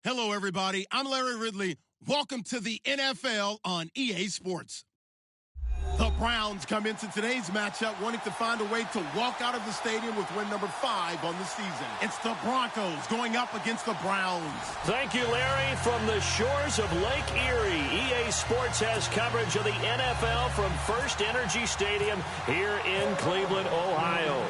Hello, everybody. I'm Larry Ridley. Welcome to the NFL on EA Sports. The Browns come into today's matchup wanting to find a way to walk out of the stadium with win number 5 on the season. It's the Broncos going up against the Browns. Thank you, Larry. From the shores of Lake Erie, EA Sports has coverage of the NFL from First Energy Stadium here in Cleveland, Ohio.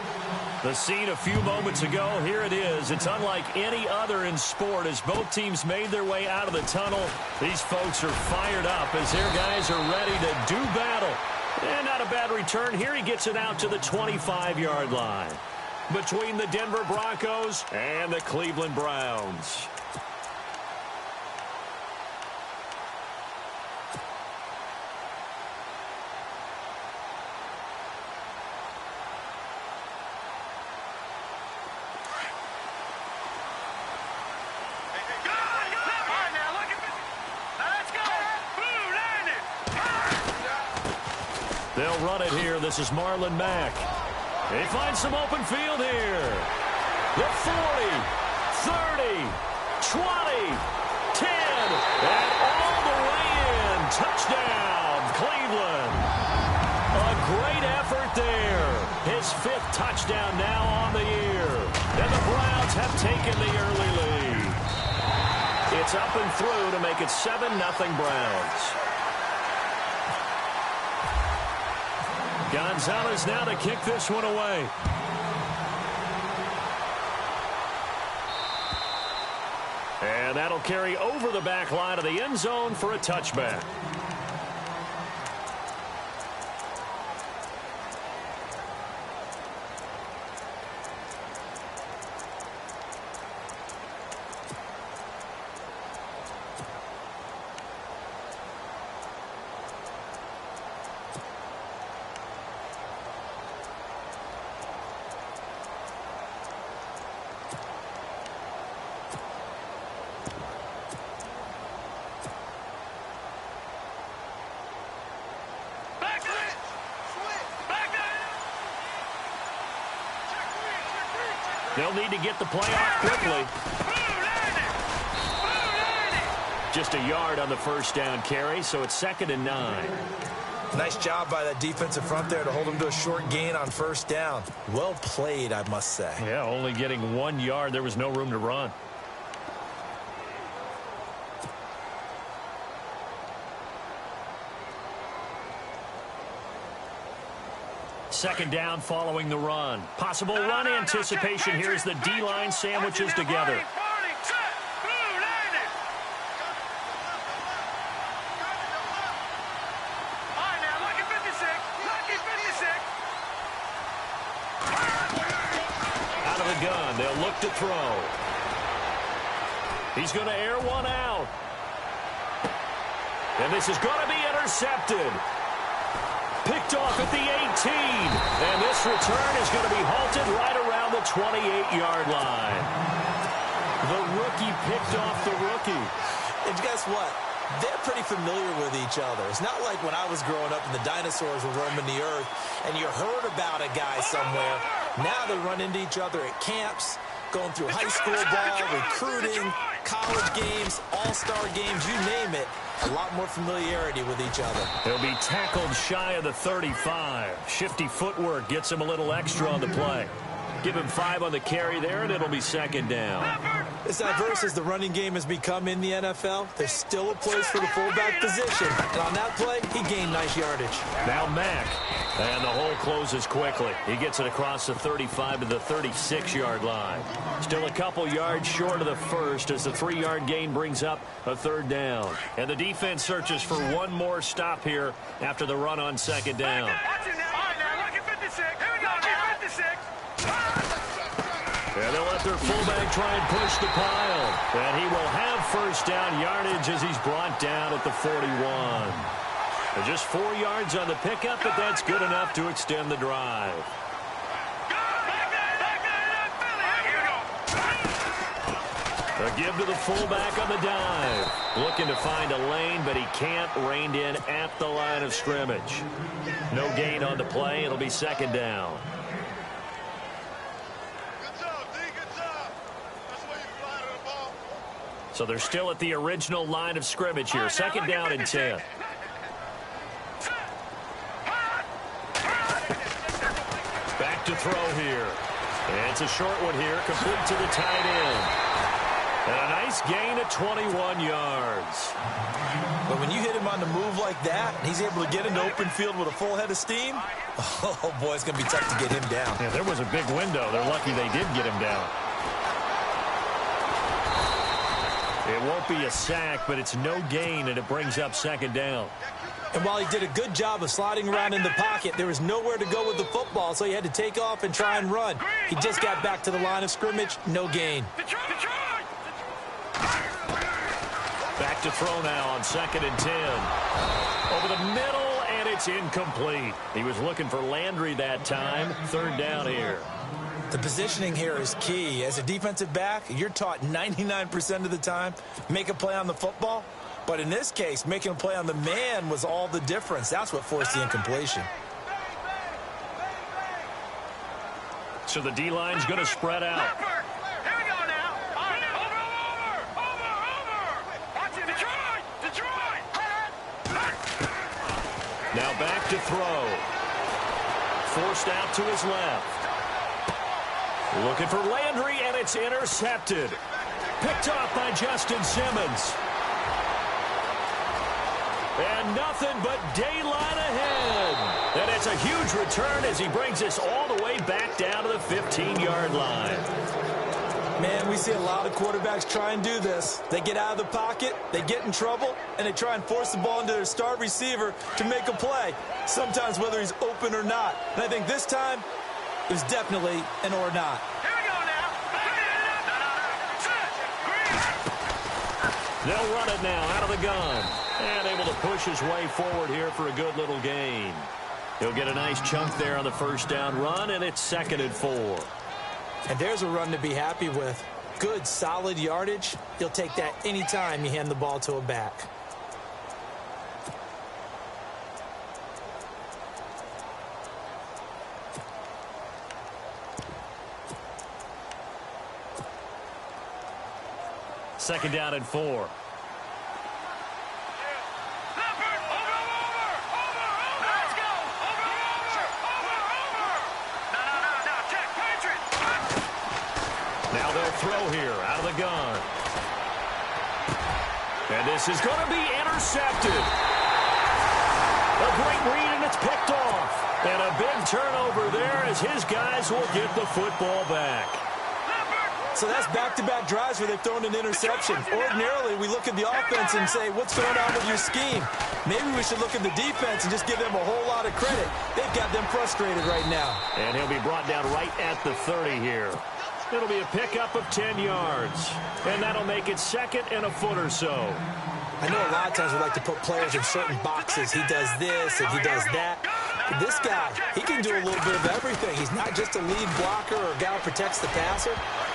The scene a few moments ago, here it is. It's unlike any other in sport as both teams made their way out of the tunnel. These folks are fired up as their guys are ready to do battle. And not a bad return. Here he gets it out to the 25-yard line between the Denver Broncos and the Cleveland Browns. They'll run it here. This is Marlon Mack. He finds some open field here. The 40, 30, 20, 10, and all the way in. Touchdown, Cleveland. A great effort there. His 5th touchdown now on the year. And the Browns have taken the early lead. It's up and through to make it 7-0 Browns. Gonzalez now to kick this one away. And that'll carry over the back line of the end zone for a touchback. They'll need to get the play off quickly. Just a yard on the first down carry, so it's 2nd and 9. Nice job by that defensive front there to hold him to a short gain on first down. Well played, I must say. Yeah, only getting 1 yard. There was no room to run. Second down following the run. Possible run anticipation here as the D-line sandwiches together. Out of the gun, they'll look to throw. He's going to air one out. And this is going to be intercepted. Picked off at the 18. And this return is going to be halted right around the 28-yard line. The rookie picked off the rookie. And guess what? They're pretty familiar with each other. It's not like when I was growing up and the dinosaurs were roaming the earth and you heard about a guy somewhere. Now they run into each other at camps, going through high school ball, recruiting, college games, all-star games, you name it. A lot more familiarity with each other. He'll be tackled shy of the 35. Shifty footwork gets him a little extra on the play. Give him 5 on the carry there, and it'll be 2nd down. As diverse as the running game has become in the NFL, there's still a place for the fullback position. And on that play, he gained nice yardage. Now Mack. And the hole closes quickly. He gets it across the 35 to the 36-yard line. Still a couple yards short of the first as the 3-yard gain brings up a 3rd down. And the defense searches for one more stop here after the run on 2nd down. And they'll let their fullback try and push the pile. And he will have first down yardage as he's brought down at the 41. Just 4 yards on the pickup, but that's good enough to extend the drive. A give to the fullback on the dive. Looking to find a lane, but he can't. Reined in at the line of scrimmage. No gain on the play. It'll be 2nd down. So they're still at the original line of scrimmage here. Second down and 10. Back to throw here. And it's a short one here, complete to the tight end. And a nice gain of 21 yards. But when you hit him on the move like that, and he's able to get into open field with a full head of steam, oh, boy, it's going to be tough to get him down. Yeah, there was a big window. They're lucky they did get him down. It won't be a sack, but it's no gain, and it brings up second down. And while he did a good job of sliding around in the pocket, there was nowhere to go with the football, so he had to take off and try and run. He just got back to the line of scrimmage, no gain. Back to throw now on second and 10. Over the middle, and it's incomplete. He was looking for Landry that time. Third down here. The positioning here is key. As a defensive back, you're taught 99% of the time, make a play on the football. But in this case, making a play on the man was all the difference. That's what forced the incompletion. So the D-line's going to spread out. Here we go now. Over. Watch it. Detroit. Now back to throw. Forced out to his left. Looking for Landry, and it's intercepted. Picked off by Justin Simmons. And nothing but daylight ahead. And it's a huge return as he brings us all the way back down to the 15-yard line. Man, we see a lot of quarterbacks try and do this. They get out of the pocket, they get in trouble, and they try and force the ball into their star receiver to make a play, sometimes whether he's open or not. And I think this time, it was definitely an or not. Here we go now. They'll run it now out of the gun. And able to push his way forward here for a good little gain. He'll get a nice chunk there on the first down run, and it's second and 4. And there's a run to be happy with. Good, solid yardage. You'll take that anytime you hand the ball to a back. Second down and 4. Now they'll throw here out of the gun. And this is going to be intercepted. A great read, and it's picked off. And a big turnover there as his guys will get the football back. So that's back-to-back drives where they've thrown an interception. Ordinarily, we look at the offense and say, what's going on with your scheme? Maybe we should look at the defense and just give them a whole lot of credit. They've got them frustrated right now. And he'll be brought down right at the 30 here. It'll be a pickup of 10 yards. And that'll make it second and a foot or so. I know a lot of times we like to put players in certain boxes. He does this and he does that. But this guy, he can do a little bit of everything. He's not just a lead blocker or a guy who protects the passer.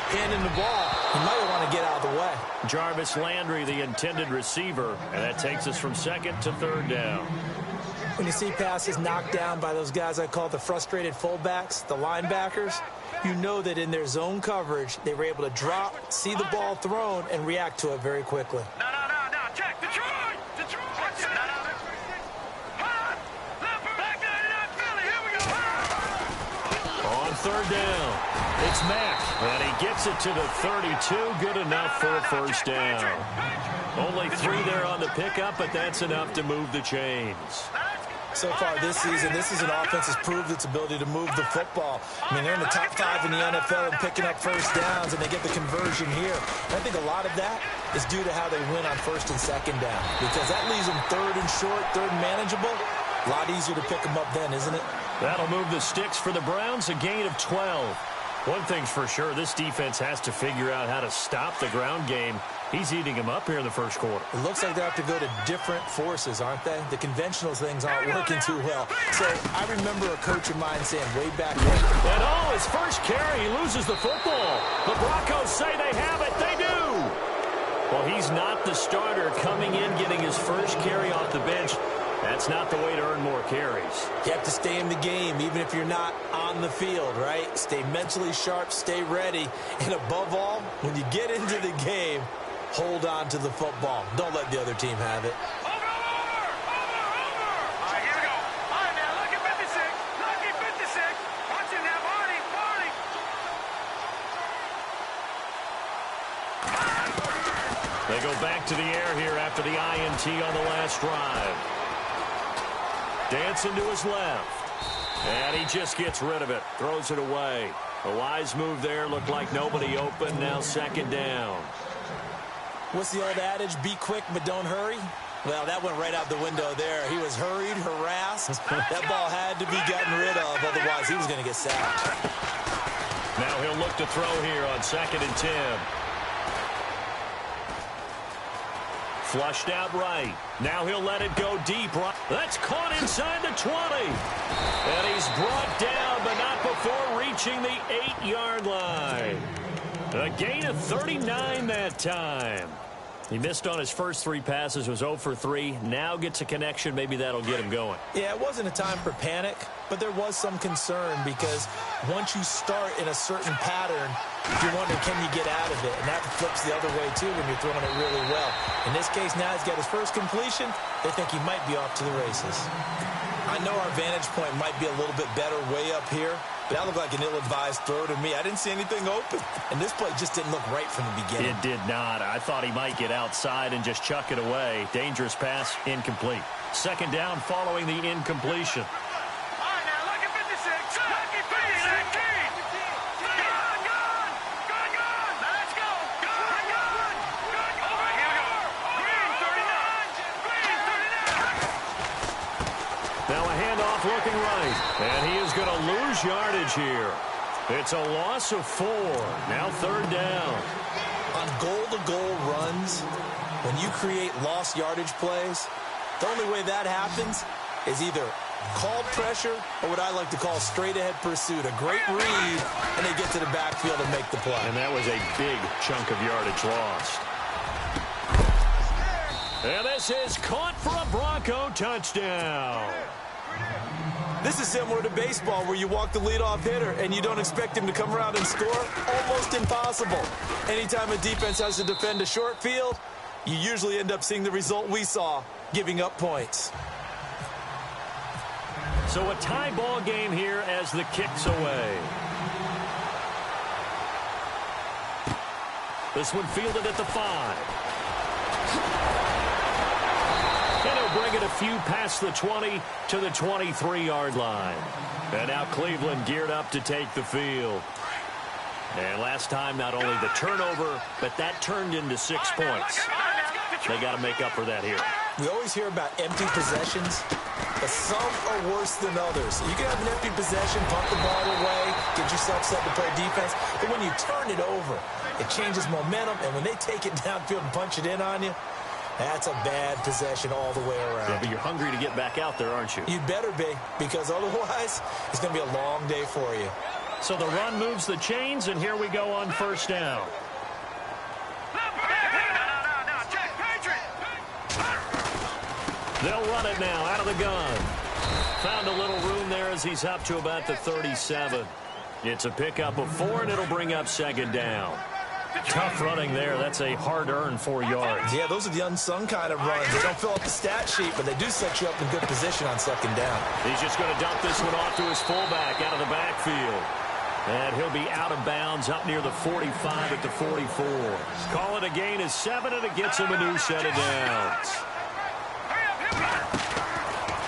Handing the ball, he might want to get out of the way. Jarvis Landry, the intended receiver. And that takes us from second to third down. When you see passes knocked down by those guys I call the frustrated fullbacks, the linebackers, you know that in their zone coverage, they were able to drop, see the ball thrown, and react to it very quickly. No. Check. Detroit. Watch it. Back there, Philly. Here we go. On third down, it's Mack, and he gets it to the 32. Good enough for a first down. Only 3 there on the pickup, but that's enough to move the chains. So far this season, this is an offense that's proved its ability to move the football. I mean, they're in the top 5 in the NFL in picking up first downs, and they get the conversion here. And I think a lot of that is due to how they win on first and second down, because that leaves them third and short, third and manageable. A lot easier to pick them up then, isn't it? That'll move the sticks for the Browns, a gain of 12. One thing's for sure, this defense has to figure out how to stop the ground game. He's eating them up here in the first quarter. It looks like they have to go to different forces, aren't they? The conventional things aren't working too well. So I remember a coach of mine saying way back when. And his first carry, he loses the football. The Broncos say they have it. They do. Well, he's not the starter coming in, getting his first carry off the bench. That's not the way to earn more carries. You have to stay in the game, even if you're not on the field, right? Stay mentally sharp, stay ready. And above all, when you get into the game, hold on to the football. Don't let the other team have it. Over! All right, here we go. All right, now, lucky 56. Lucky 56. Watch him now, Barney. They go back to the air here after the INT on the last drive. Dancing to his left. And he just gets rid of it. Throws it away. A wise move there. Looked like nobody open. Now second down. What's the old adage? Be quick, but don't hurry. Well, that went right out the window there. He was hurried, harassed. That ball had to be gotten rid of. Otherwise, he was going to get sacked. Now he'll look to throw here on 2nd and 10. Flushed out right. Now he'll let it go deep. That's caught inside the 20. And he's brought down, but not before reaching the 8-yard line. A gain of 39 that time. He missed on his first 3 passes, was 0 for 3. Now gets a connection. Maybe that'll get him going. Yeah, it wasn't a time for panic, but there was some concern because once you start in a certain pattern, you're wondering, can you get out of it? And that flips the other way, too, when you're throwing it really well. In this case, now he's got his first completion. They think he might be off to the races. I know our vantage point might be a little bit better way up here, but that looked like an ill-advised throw to me. I didn't see anything open, and this play just didn't look right from the beginning. It did not. I thought he might get outside and just chuck it away. Dangerous pass, incomplete. Second down following the incompletion. All right, now, lucky 56. Lucky 56. Gone. Now, let's go. Gone. All right, here we go. Green 39. Now a handoff looking right. And he is going to lose yardage here. It's a loss of 4. Now 3rd down. On goal-to-goal runs, when you create lost yardage plays, the only way that happens is either called pressure or what I like to call straight-ahead pursuit. A great read, and they get to the backfield and make the play. And that was a big chunk of yardage lost. And this is caught for a Bronco touchdown. This is similar to baseball where you walk the leadoff hitter and you don't expect him to come around and score. Almost impossible. Anytime a defense has to defend a short field, you usually end up seeing the result we saw, giving up points. So a tie ball game here as the kick's away. This one fielded at the 5. And he'll bring it a few past the 20 to the 23-yard line. And now Cleveland geared up to take the field. And last time, not only the turnover, but that turned into 6 points. They got to make up for that here. We always hear about empty possessions, but some are worse than others. You can have an empty possession, pump the ball away, get yourself set to play defense, but when you turn it over, it changes momentum, and when they take it downfield and punch it in on you, that's a bad possession all the way around. Yeah, but you're hungry to get back out there, aren't you? You'd better be, because otherwise, it's going to be a long day for you. So the run moves the chains, and here we go on 1st down. They'll run it now out of the gun. Found a little room there as he's up to about the 37. It's a pickup of 4, and it'll bring up 2nd down. Tough running there. That's a hard-earned 4 yards. Yeah, those are the unsung kind of runs. They don't fill up the stat sheet, but they do set you up in good position on 2nd down. He's just going to dump this one off to his fullback out of the backfield. And he'll be out of bounds up near the 45 at the 44. Call it a gain of 7, and it gets him a new set of downs.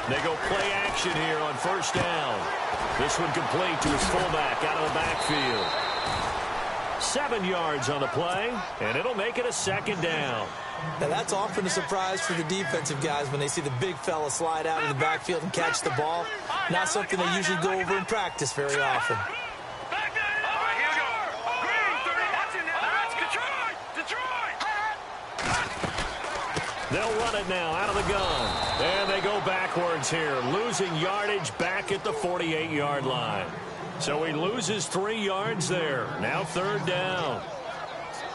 They go play action here on 1st down. This one complete to his fullback out of the backfield. 7 yards on the play, and it'll make it a 2nd down. Now, that's often a surprise for the defensive guys when they see the big fella slide out of the backfield and catch the ball. Not something they usually go over in practice very often. They'll run it now out of the gun. And they go backwards here, losing yardage back at the 48-yard line. So he loses 3 yards there. Now 3rd down.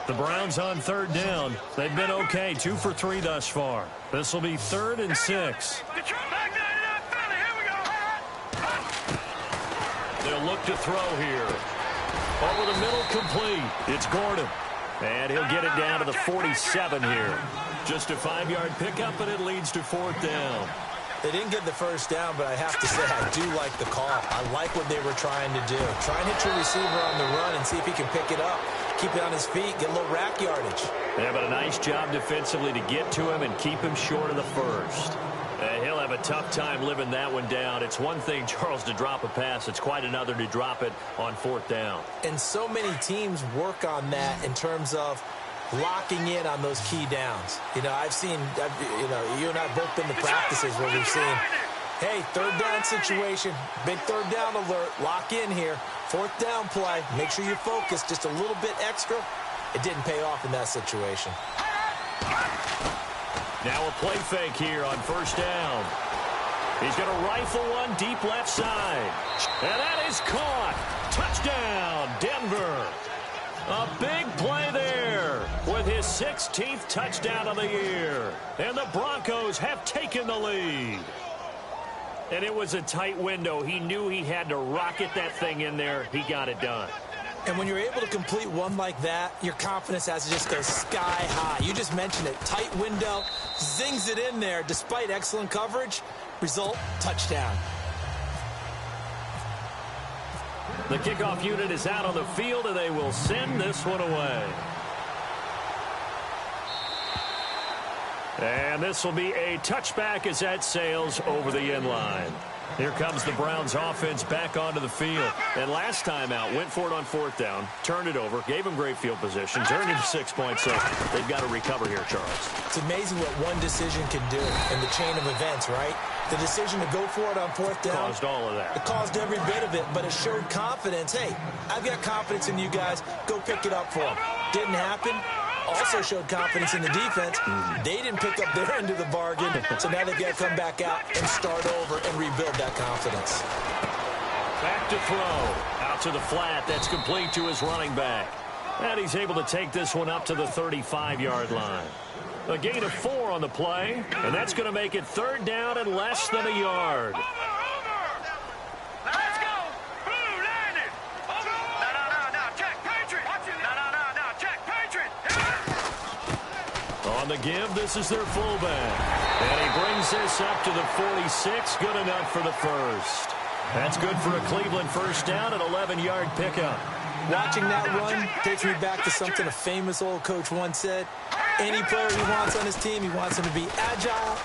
The Browns on 3rd down. They've been okay, 2 for 3 thus far. This will be 3rd and 6. They'll look to throw here. Over the middle, complete. It's Gordon. And he'll get it down to the 47 here. Just a 5-yard pickup, and it leads to 4th down. They didn't get the first down, but I have to say I do like the call. I like what they were trying to do. Try and hit your receiver on the run and see if he can pick it up. Keep it on his feet, get a little rack yardage. Yeah, but a nice job defensively to get to him and keep him short of the first. He'll have a tough time living that one down. It's one thing, Charles, to drop a pass. It's quite another to drop it on 4th down. And so many teams work on that in terms of locking in on those key downs. You know, you and I have both been to practices where we've seen, hey, 3rd down situation, big 3rd down alert, lock in here. 4th down play, make sure you focus just a little bit extra. It didn't pay off in that situation. Now a play fake here on 1st down. He's going to rifle one deep left side. And that is caught. Touchdown, Denver. A big play there with his 16th touchdown of the year. And the Broncos have taken the lead. And it was a tight window. He knew he had to rocket that thing in there. He got it done. And when you're able to complete one like that, your confidence has to just go sky high. You just mentioned it. Tight window, zings it in there despite excellent coverage. Result, touchdown. The kickoff unit is out on the field, and they will send this one away. And this will be a touchback as that sails over the end line. Here comes the Browns offense back onto the field. And last time out, went for it on 4th down, turned it over, gave them great field position, turned into 6 points, so they've got to recover here, Charles. It's amazing what one decision can do in the chain of events, right? The decision to go for it on 4th down. Caused all of that. It caused every bit of it, but it showed confidence. Hey, I've got confidence in you guys. Go pick it up for them. Didn't happen. Also showed confidence in the defense. They didn't pick up their end of the bargain, so now they've got to come back out and start over and rebuild that confidence. Back to throw. Out to the flat. That's complete to his running back. And he's able to take this one up to the 35-yard line. A gain of 4 on the play, and that's going to make it 3rd down and less than a yard. Let's go. Blue landed. No, check, Patriot. No, check, Patriot. On the give, this is their fullback. And he brings this up to the 46. Good enough for the first. That's good for a Cleveland 1st down, an 11-yard pickup. Watching that run takes me back to something a famous old coach once said. Any player he wants on his team, he wants him to be agile,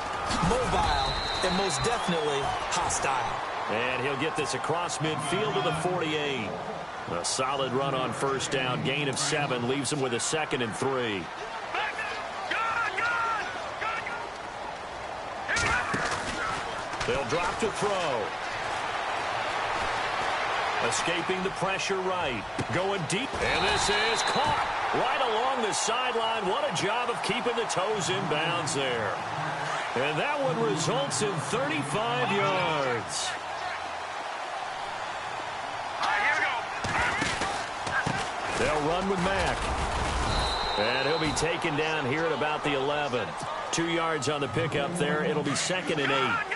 mobile, and most definitely hostile. And he'll get this across midfield to the 48. A solid run on 1st down. Gain of 7 leaves him with a 2nd and 3. They'll drop to throw. Escaping the pressure right. Going deep. And this is caught right along the sideline. What a job of keeping the toes in bounds there. And that one results in 35 yards. They'll run with Mack. And he'll be taken down here at about the 11. 2 yards on the pickup there. It'll be 2nd and 8.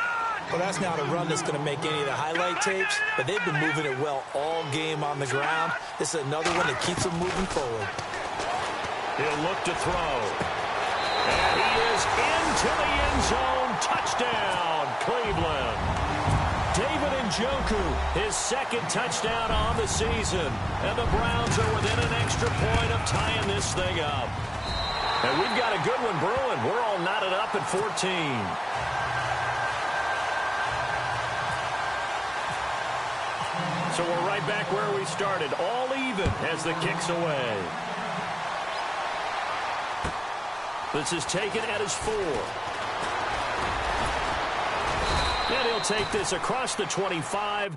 Well, that's not a run that's going to make any of the highlight tapes, but they've been moving it well all game on the ground. This is another one that keeps them moving forward. He'll look to throw. And he is into the end zone. Touchdown, Cleveland. David Njoku, his 2nd touchdown on the season. And the Browns are within an extra point of tying this thing up. And we've got a good one brewing. We're all knotted up at 14. So we're right back where we started, all even as the kick's away. This is taken at his 4. And he'll take this across the 25.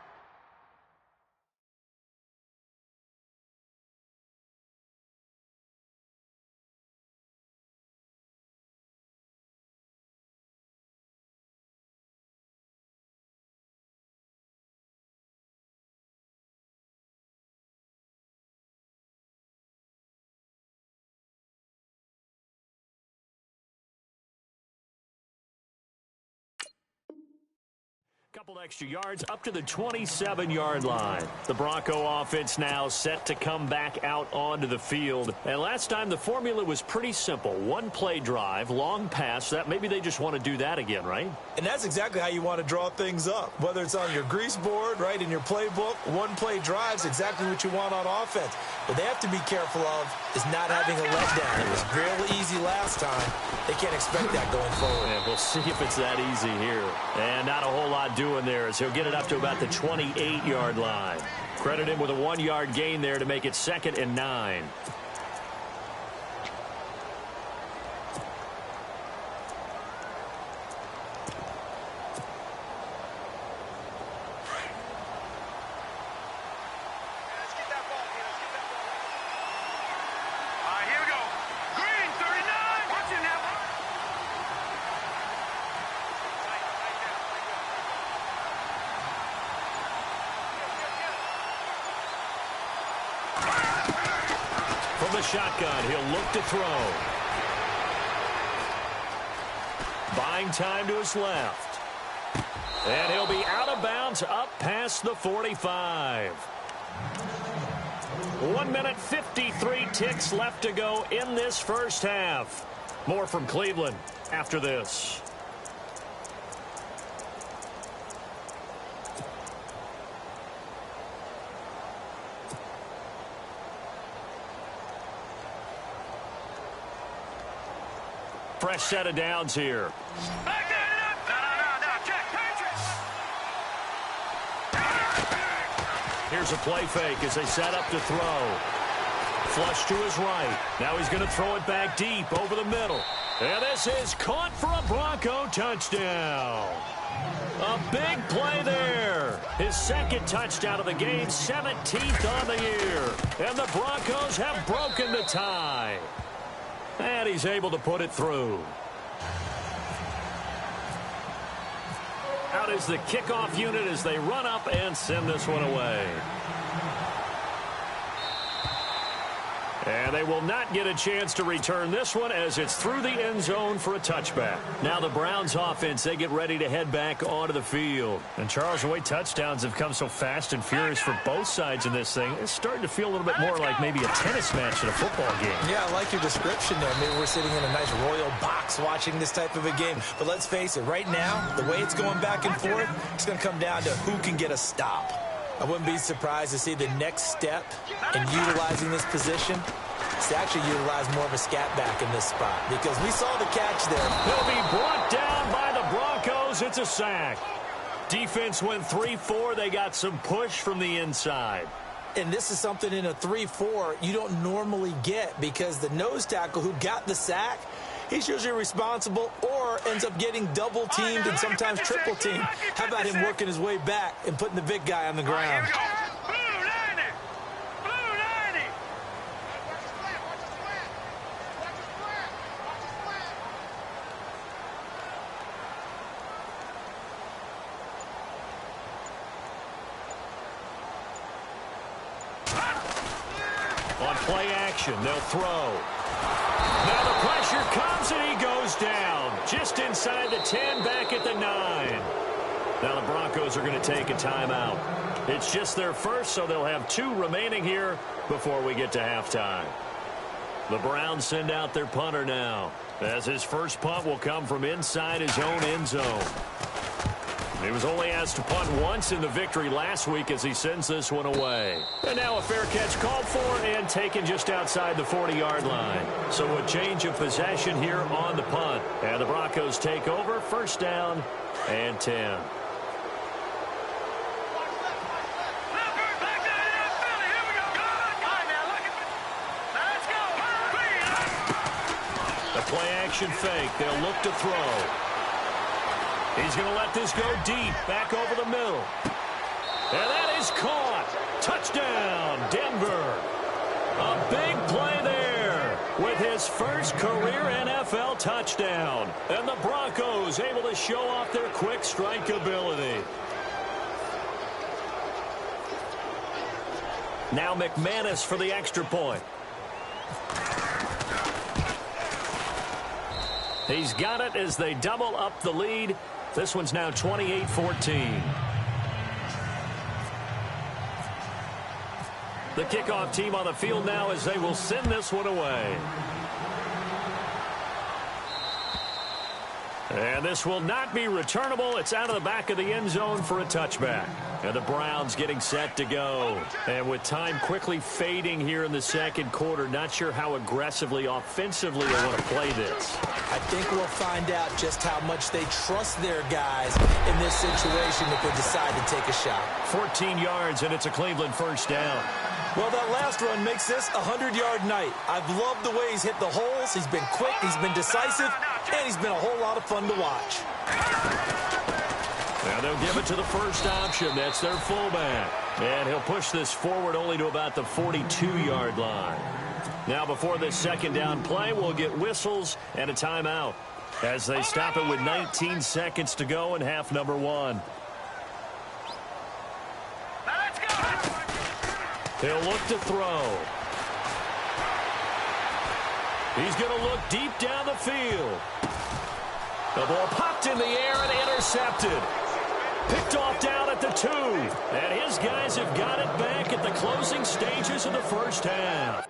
Couple extra yards up to the 27-yard line. The Bronco offense now set to come back out onto the field. And last time the formula was pretty simple. One play drive, long pass. That maybe they just want to do that again, right? And that's exactly how you want to draw things up. Whether it's on your grease board, right, in your playbook, one play drive's exactly what you want on offense. What they have to be careful of is not having a letdown. It was real easy last time. They can't expect that going forward. And we'll see if it's that easy here. And not a whole lot doing there as he'll get it up to about the 28-yard line. Credit him with a 1-yard gain there to make it 2nd and 9. From the shotgun, he'll look to throw. Buying time to his left. And he'll be out of bounds up past the 45. 1 minute, 53 ticks left to go in this first half. More from Cleveland after this. Fresh set of downs here. Back that up. No, check, Patriots. Here's a play fake as they set up to throw. Flush to his right. Now he's going to throw it back deep over the middle. And this is caught for a Bronco touchdown. A big play there. His 2nd touchdown of the game, 17th on the year. And the Broncos have broken the tie. And he's able to put it through. Out is the kickoff unit as they run up and send this one away. And they will not get a chance to return this one as it's through the end zone for a touchback. Now the Browns offense, they get ready to head back onto the field. And Charles, the way touchdowns have come so fast and furious for both sides in this thing, it's starting to feel a little bit more like maybe a tennis match at a football game. Yeah, I like your description there. Maybe we're sitting in a nice royal box watching this type of a game. But let's face it, right now, the way it's going back and forth, it's going to come down to who can get a stop. I wouldn't be surprised to see the next step in utilizing this position is to actually utilize more of a scat back in this spot because we saw the catch there. He'll be brought down by the Broncos. It's a sack. Defense went 3-4. They got some push from the inside. And this is something in a 3-4 you don't normally get because the nose tackle who got the sack, he's usually responsible or ends up getting double teamed and sometimes triple teamed. How about him working his way back and putting the big guy on the ground? On play action, they'll throw. Now the pressure comes and he goes down. Just inside the 10, back at the 9. Now the Broncos are going to take a timeout. It's just their first, so they'll have 2 remaining here before we get to halftime. The Browns send out their punter now, as his first punt will come from inside his own end zone. He was only asked to punt once in the victory last week as he sends this one away. And now a fair catch called for and taken just outside the 40-yard line. So a change of possession here on the punt. And the Broncos take over, first down and 10. The play action fake. They'll look to throw. He's going to let this go deep, back over the middle. And that is caught. Touchdown, Denver. A big play there with his first career NFL touchdown. And the Broncos able to show off their quick strike ability. Now McManus for the extra point. He's got it as they double up the lead. This one's now 28-14. The kickoff team on the field now as they will send this one away. And this will not be returnable. It's out of the back of the end zone for a touchback. And the Browns getting set to go. And with time quickly fading here in the second quarter, not sure how aggressively, offensively they want to play this. I think we'll find out just how much they trust their guys in this situation if they decide to take a shot. 14 yards, and it's a Cleveland first down. Well, that last run makes this a 100-yard night. I've loved the way he's hit the holes. He's been quick, he's been decisive, and he's been a whole lot of fun to watch. Now they'll give it to the first option. That's their fullback. And he'll push this forward only to about the 42-yard line. Now before this second down play, we'll get whistles and a timeout as they stop it with 19 seconds to go in half number one. He'll look to throw. He's going to look deep down the field. The ball popped in the air and intercepted. Picked off down at the 2. And his guys have got it back at the closing stages of the first half.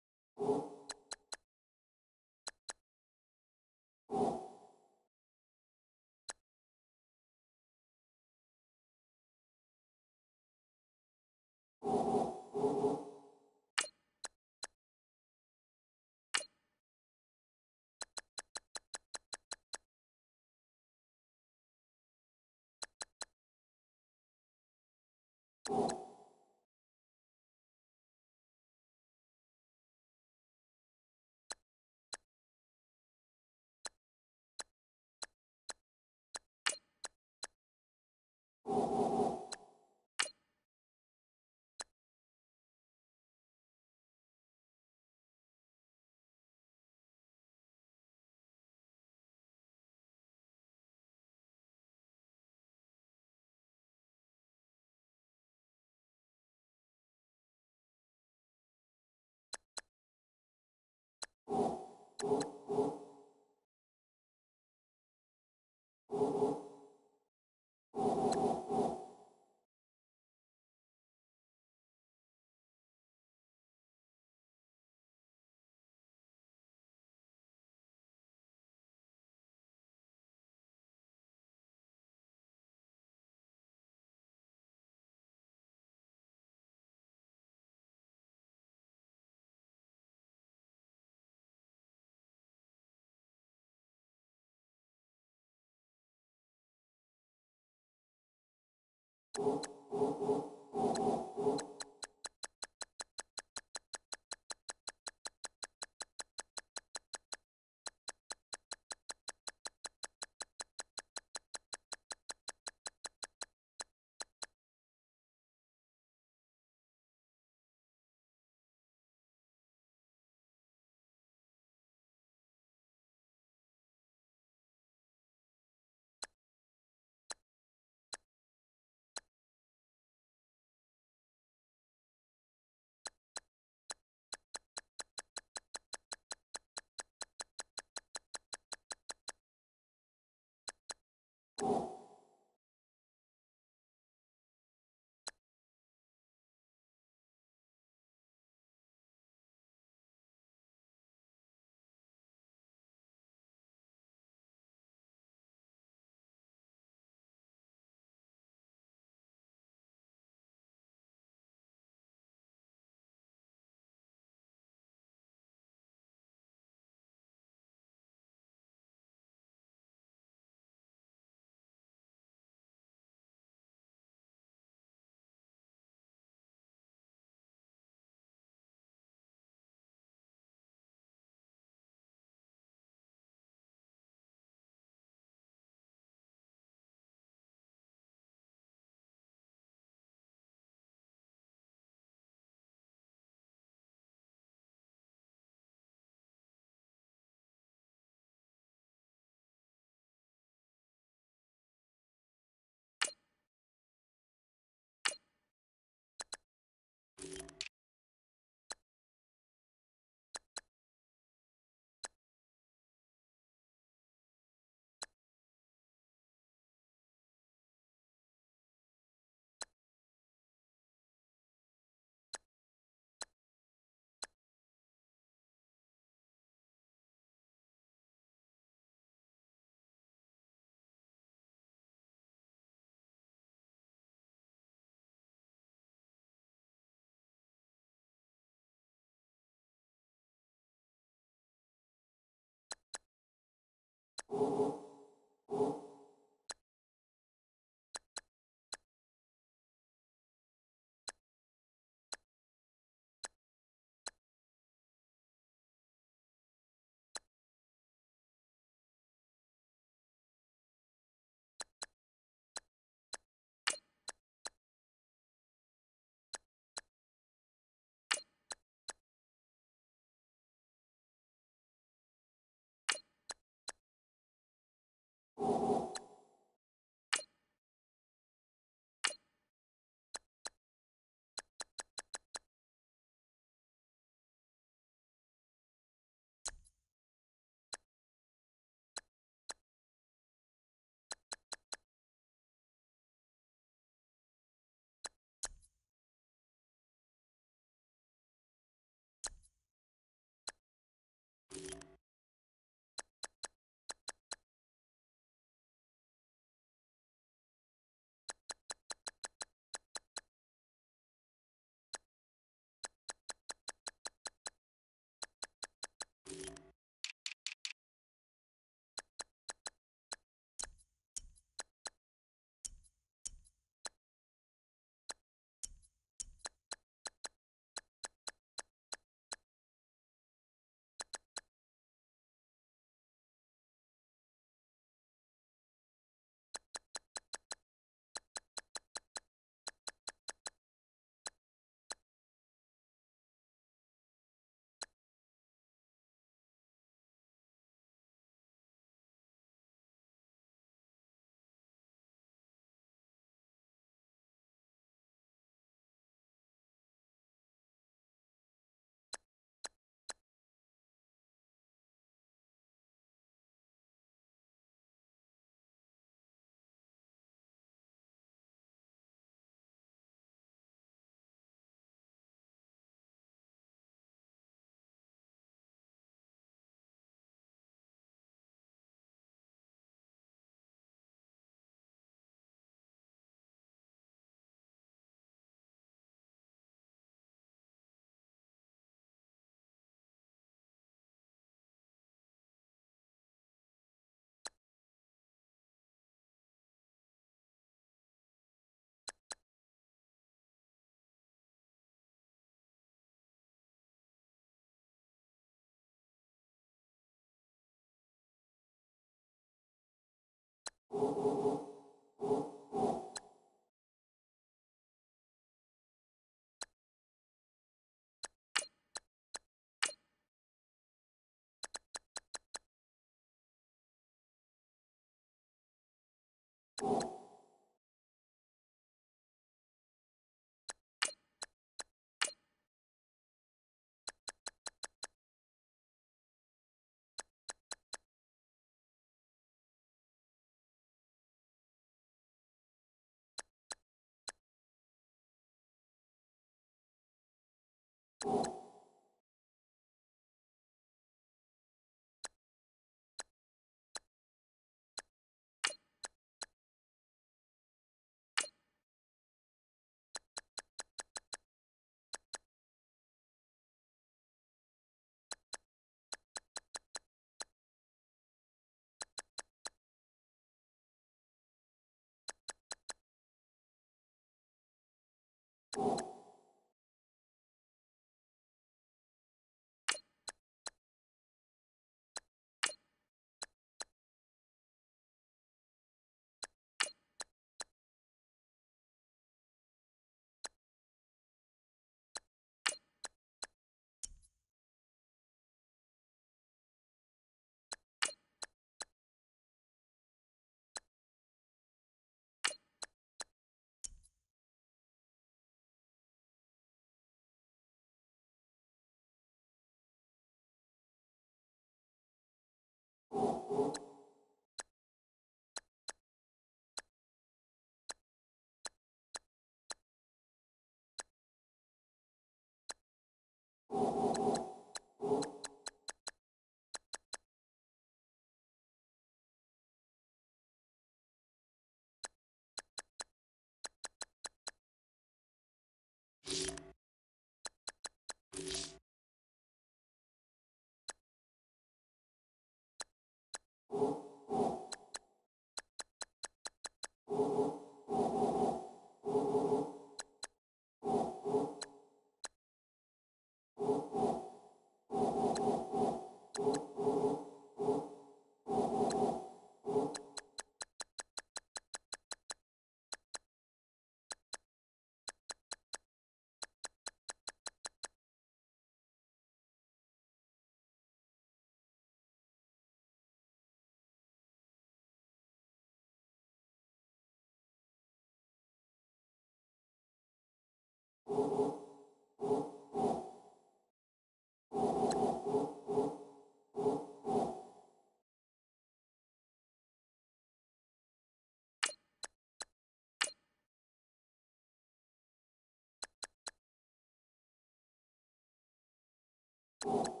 you